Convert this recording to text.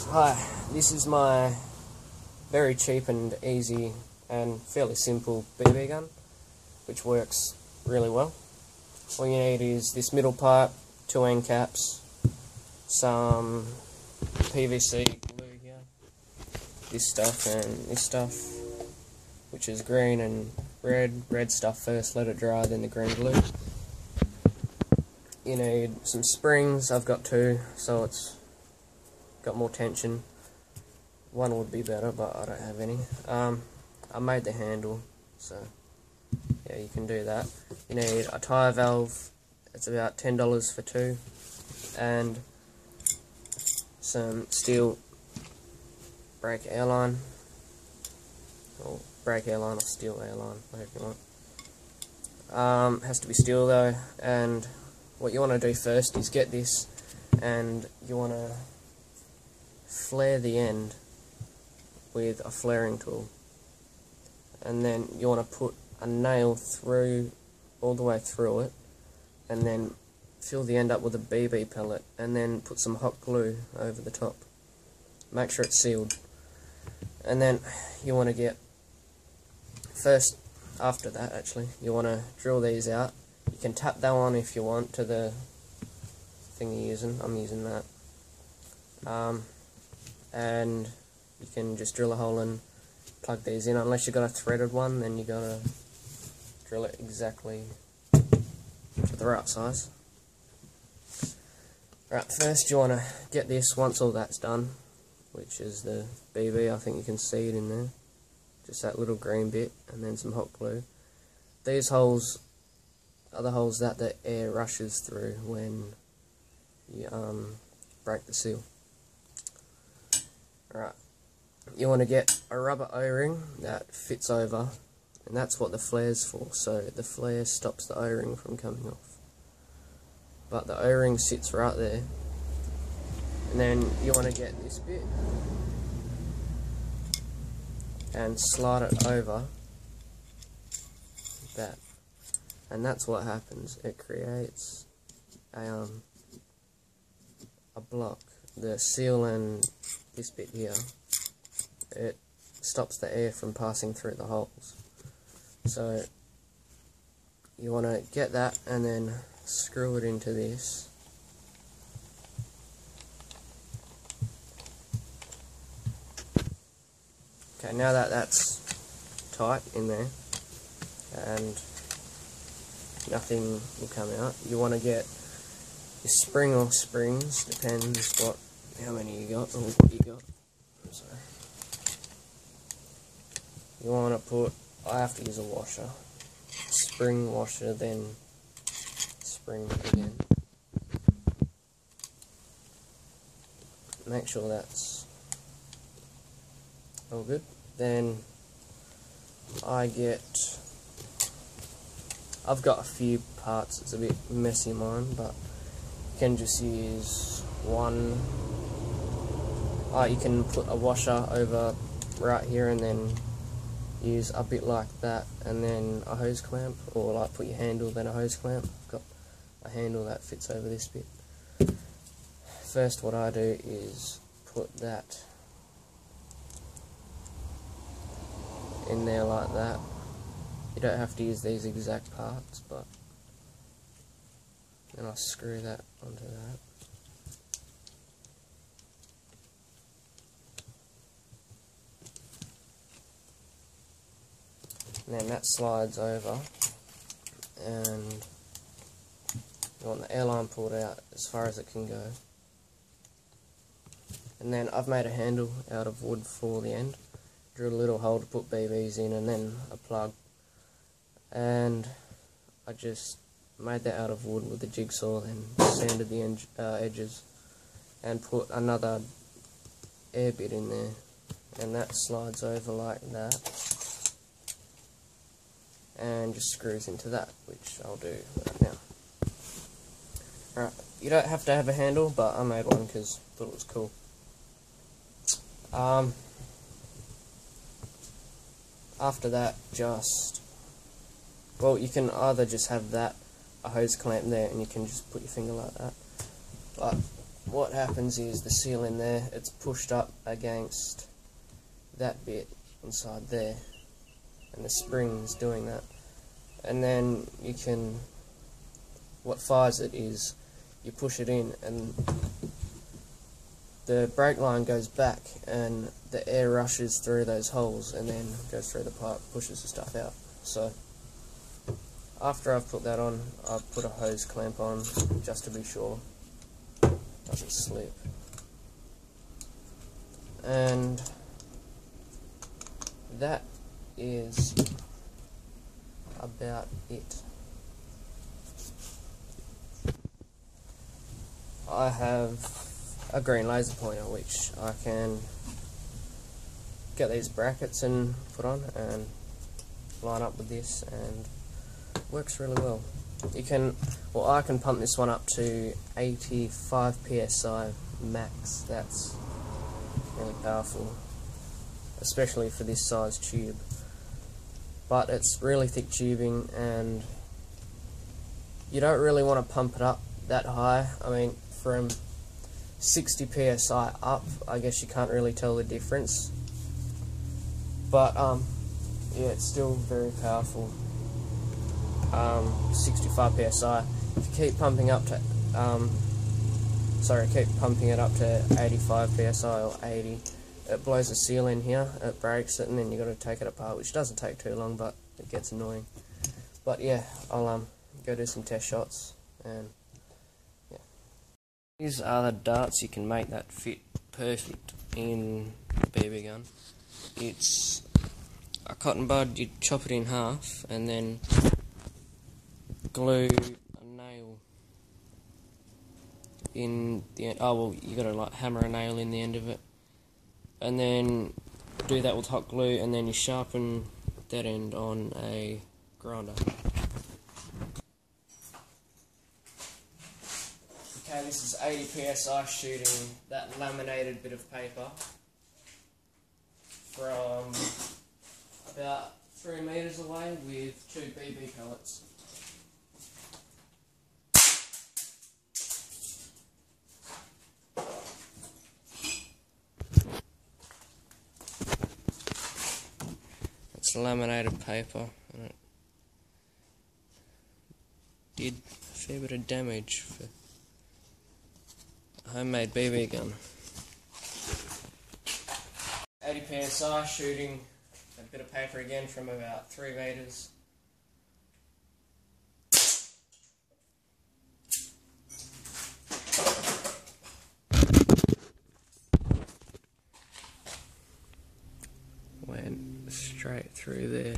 Hi, this is my very cheap and easy and fairly simple BB gun, which works really well. All you need is this middle pipe, 2 end caps, some PVC glue here, this stuff and this stuff, which is green and red stuff first, let it dry, then the green glue. You need some springs. I've got 2, so it's got more tension. 1 would be better, but I don't have any. I made the handle, so yeah, you can do that. You need a tyre valve. It's about $10 for 2, and some steel brake airline, or brake airline or steel airline, whatever you want. Has to be steel though, and what you want to do first is get this, and you want to flare the end with a flaring tool, and then you want to put a nail through, all the way through it, and then fill the end up with a BB pellet, and then put some hot glue over the top. Make sure it's sealed, and then you want to get, after that actually, you want to drill these out. You can tap that one if you want to the thing you're using. I'm using that. And you can just drill a hole and plug these in. Unless you've got a threaded one, then you gotta drill it exactly to the right size. Right, first you want to get this, once all that's done, which is the BB, I think you can see it in there, just that little green bit, and then some hot glue. These holes are the holes that the air rushes through when you break the seal. Right, you want to get a rubber O-ring that fits over, and that's what the flare's for, so the flare stops the O-ring from coming off. But the O-ring sits right there, and then you want to get this bit and slide it over that, and that's what happens. It creates a block. The seal and this bit here, it stops the air from passing through the holes. So you want to get that and then screw it into this. Okay, now that that's tight in there and nothing will come out, you want to get your spring or springs, depends how many you got or what you got. Sorry. You want to put, I have to use a washer, spring washer, then spring again. Make sure that's all good. Then I've got a few parts, it's a bit messy mine, but you can just use one. You can put a washer over right here and then use a bit like that, and then a hose clamp, or like put your handle then a hose clamp. I've got a handle that fits over this bit. First what I do is put that in there like that. You don't have to use these exact parts, but then I screw that onto that. And then that slides over, and you want the airline pulled out as far as it can go. And then I've made a handle out of wood for the end. Drilled a little hole to put BBs in, and then a plug. And I just made that out of wood with a jigsaw, then sanded the edges, and put another air bit in there, and that slides over like that, and just screws into that, which I'll do right now. Right, you don't have to have a handle, but I made one because I thought it was cool. After that, you can either just have that, a hose clamp there, and you can just put your finger like that. But what happens is the seal in there, it's pushed up against that bit inside there, and the spring's doing that. And then you can, what fires it is, you push it in and the brake line goes back and the air rushes through those holes and then goes through the pipe, pushes the stuff out. So after I've put that on, I've put a hose clamp on just to be sure it doesn't slip. And that is about it. I have a green laser pointer which I can get these brackets and put on and line up with this, and works really well. You can, well, I can pump this one up to 85 psi max. That's really powerful, especially for this size tube. But it's really thick tubing and you don't really want to pump it up that high. I mean, from 60 psi up, I guess you can't really tell the difference. But yeah, it's still very powerful. 65 psi. If you keep pumping up to keep pumping it up to 85 psi or 80, it blows the seal in here, it breaks it, and then you got to take it apart, which doesn't take too long, but it gets annoying. But yeah, I'll go do some test shots, and yeah. These are the darts you can make that fit perfect in a BB gun. It's a cotton bud, you chop it in half, and then glue a nail in the end. Oh well, you gotta like hammer a nail in the end of it, and then do that with hot glue, and then you sharpen that end on a grinder. Okay, this is 80 psi shooting that laminated bit of paper from about 3 meters away with 2 BB pellets. It's laminated paper, and it did a fair bit of damage for a homemade BB gun. 80 psi shooting a bit of paper again from about 3 meters. Went straight through there.